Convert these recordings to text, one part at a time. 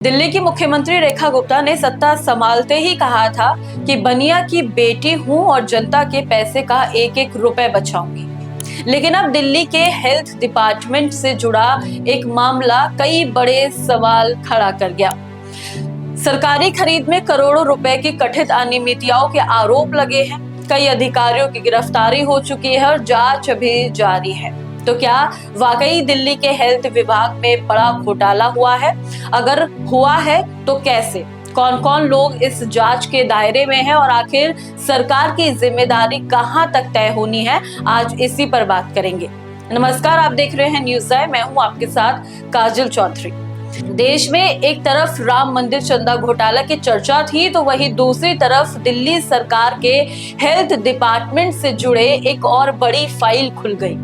दिल्ली की मुख्यमंत्री रेखा गुप्ता ने सत्ता संभालते ही कहा था कि बनिया की बेटी हूं और जनता के पैसे का एक एक रुपए बचाऊंगी। लेकिन अब दिल्ली के हेल्थ डिपार्टमेंट से जुड़ा एक मामला कई बड़े सवाल खड़ा कर गया। सरकारी खरीद में करोड़ों रुपए की कथित अनियमितताओं के आरोप लगे हैं। कई अधिकारियों की गिरफ्तारी हो चुकी है और जांच अभी जारी है। तो क्या वाकई दिल्ली के हेल्थ विभाग में बड़ा घोटाला हुआ है? अगर हुआ है तो कैसे? कौन कौन लोग इस जांच के दायरे में हैं और आखिर सरकार की जिम्मेदारी कहां तक तय होनी है? आज इसी पर बात करेंगे। नमस्कार, आप देख रहे हैं न्यूज़ आई। मैं हूं आपके साथ काजल चौधरी। देश में एक तरफ राम मंदिर चंदा घोटाला की चर्चा थी, तो वहीं दूसरी तरफ दिल्ली सरकार के हेल्थ डिपार्टमेंट से जुड़े एक और बड़ी फाइल खुल गई।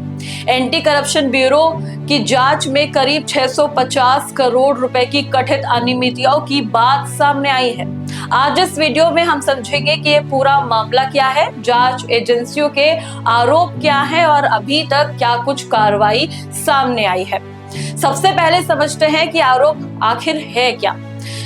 एंटी करप्शन ब्यूरो की जांच में करीब 650 करोड़ रुपए की कथित अनियमितताओं की बात सामने आई है। आज इस वीडियो में हम समझेंगे कि ये पूरा मामला क्या है, जांच एजेंसियों के आरोप क्या है और अभी तक क्या कुछ कार्रवाई सामने आई है। सबसे पहले समझते हैं कि आरोप आखिर है क्या।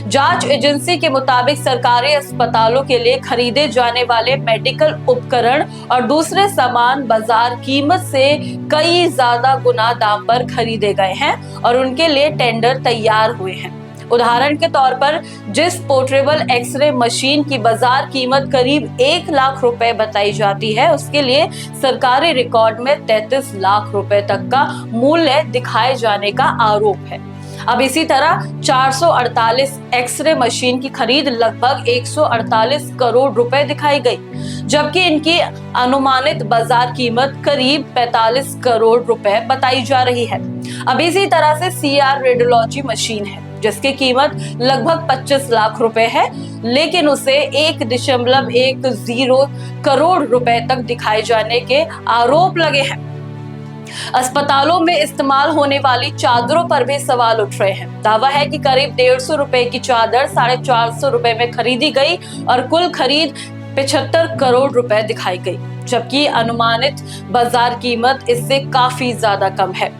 जांच एजेंसी के मुताबिक सरकारी अस्पतालों के लिए खरीदे जाने वाले मेडिकल उपकरण और दूसरे सामान बाजार कीमत से कई ज्यादा गुना दाम पर खरीदे गए हैं और उनके लिए टेंडर तैयार हुए हैं। उदाहरण के तौर पर जिस पोर्टेबल एक्सरे मशीन की बाजार कीमत करीब 1 लाख रुपए बताई जाती है, उसके लिए सरकारी रिकॉर्ड में 33 लाख रुपए तक का मूल्य दिखाए जाने का आरोप है। अब इसी तरह 448 एक्सरे मशीन की खरीद लगभग 148 करोड़ रुपए दिखाई गई, जबकि इनकी अनुमानित बाजार कीमत करीब 45 करोड़ रुपए बताई जा रही है। अब इसी तरह से सीआर रेडियोलॉजी मशीन है जिसकी कीमत लगभग 25 लाख रुपए है, लेकिन उसे 1.10 करोड़ रुपए तक दिखाए जाने के आरोप लगे हैं। अस्पतालों में इस्तेमाल होने वाली चादरों पर भी सवाल उठ रहे हैं। दावा है कि करीब 150 रुपए की चादर 450 रुपए में खरीदी गई और कुल खरीद 75 करोड़ रुपए दिखाई गई, जबकि अनुमानित बाजार कीमत इससे काफी ज्यादा कम है।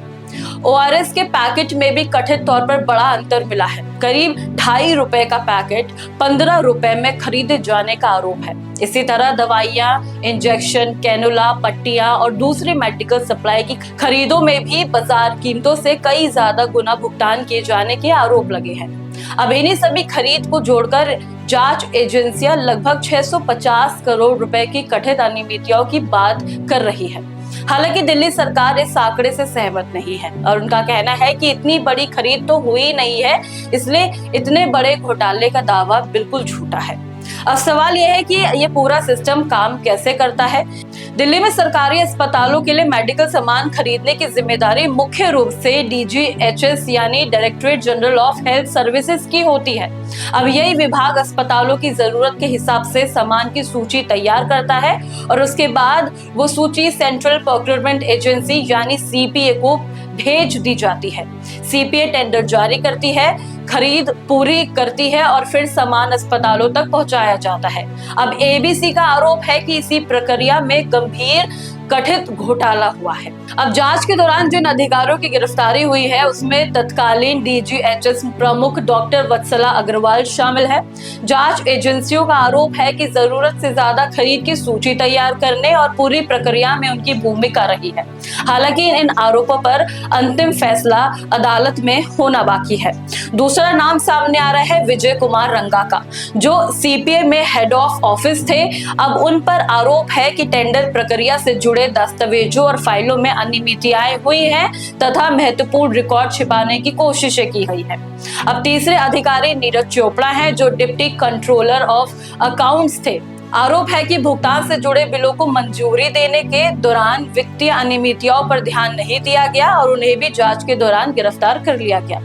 ओआरएस के पैकेट में भी कथित तौर पर बड़ा अंतर मिला है। करीब 2.5 रुपए का पैकेट 15 रुपए में खरीदे जाने का आरोप है। इसी तरह दवाइयां, इंजेक्शन, कैनुला, पट्टियां और दूसरी मेडिकल सप्लाई की खरीदों में भी बाजार कीमतों से कई ज्यादा गुना भुगतान किए जाने के आरोप लगे हैं। अब इन्हीं सभी खरीद को जोड़कर जांच एजेंसियां लगभग 650 करोड़ रुपए की कथित अनियमितताओं की बात कर रही है। हालांकि दिल्ली सरकार इस आंकड़े से सहमत नहीं है और उनका कहना है कि इतनी बड़ी खरीद तो हुई नहीं है, इसलिए इतने बड़े घोटाले का दावा बिल्कुल झूठा है। अब सवाल यह है कि ये पूरा सिस्टम काम कैसे करता है। दिल्ली में सरकारी अस्पतालों के लिए मेडिकल सामान खरीदने की जिम्मेदारी मुख्य रूप से डीजीएचएस यानी directorate general of health services की होती है। अब यही विभाग अस्पतालों की जरूरत के हिसाब से सामान की सूची तैयार करता है और उसके बाद वो सूची सेंट्रल प्रोक्योरमेंट एजेंसी यानी सीपीए को भेज दी जाती है। सीपीए टेंडर जारी करती है, खरीद पूरी करती है और फिर सामान अस्पतालों तक पहुंचाया जाता है। अब एबीसी का आरोप है कि इसी प्रक्रिया में गंभीर कथित घोटाला हुआ है। अब जांच के दौरान जिन अधिकारियों की गिरफ्तारी हुई है उसमें तत्कालीन डीजीएचएस प्रमुख डॉक्टर वत्सला अग्रवाल शामिल है। जांच एजेंसियों का आरोप है कि जरूरत से ज्यादा खरीद की सूची तैयार करने और पूरी प्रक्रिया में उनकी भूमिका रही है। हालांकि इन आरोपों पर अंतिम फैसला अदालत में होना बाकी है। दूसरा नाम सामने आ रहा है विजय कुमार रंगा का, जो सीपीए में हेड ऑफ ऑफिस थे। अब उन पर आरोप है कि टेंडर प्रक्रिया से जुड़े दस्तावेजों और फाइलों में अनियमितताएं हुई हैं तथा महत्वपूर्ण रिकॉर्ड छिपाने की कोशिशें की गई है। अब तीसरे अधिकारी नीरज चोपड़ा हैं, जो डिप्टी कंट्रोलर ऑफ अकाउंट्स थे। आरोप है कि भुगतान से जुड़े बिलों को मंजूरी देने के दौरान वित्तीय अनियमितताओं पर ध्यान नहीं दिया गया और उन्हें भी जांच के दौरान गिरफ्तार कर लिया गया।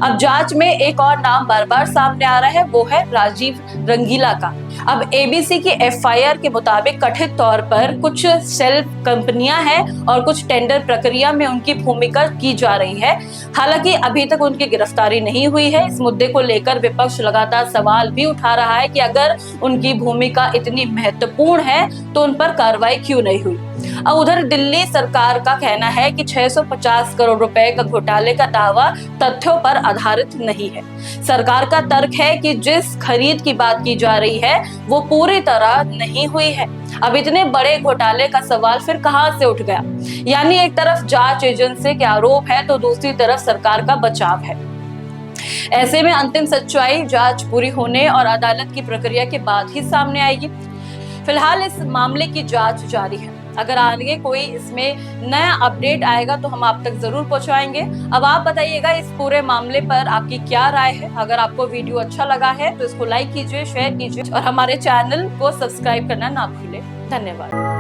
अब जांच में एक और नाम बार बार सामने आ रहा है, वो है राजीव रंगीला का। अब एबीसी की एफआईआर के मुताबिक कथित तौर पर कुछ सेल्फ कंपनियां हैं और कुछ टेंडर प्रक्रिया में उनकी भूमिका की जा रही है। हालांकि अभी तक उनकी गिरफ्तारी नहीं हुई है। इस मुद्दे को लेकर विपक्ष लगातार सवाल भी उठा रहा है कि अगर उनकी भूमिका इतनी महत्वपूर्ण है तो उन पर कार्रवाई क्यों नहीं हुई। अब उधर दिल्ली सरकार का कहना है कि 650 करोड़ रुपए का घोटाले का दावा तथ्यों पर आधारित नहीं है। सरकार का तर्क है कि जिस खरीद की बात की जा रही है वो पूरी तरह नहीं हुई है। अब इतने बड़े घोटाले का सवाल फिर कहां से उठ गया? यानी एक तरफ जांच एजेंसी के आरोप है तो दूसरी तरफ सरकार का बचाव है। ऐसे में अंतिम सच्चाई जांच पूरी होने और अदालत की प्रक्रिया के बाद ही सामने आएगी। फिलहाल इस मामले की जांच जारी है। अगर आगे कोई इसमें नया अपडेट आएगा तो हम आप तक जरूर पहुंचाएंगे। अब आप बताइएगा इस पूरे मामले पर आपकी क्या राय है। अगर आपको वीडियो अच्छा लगा है तो इसको लाइक कीजिए, शेयर कीजिए और हमारे चैनल को सब्सक्राइब करना ना भूलें। धन्यवाद।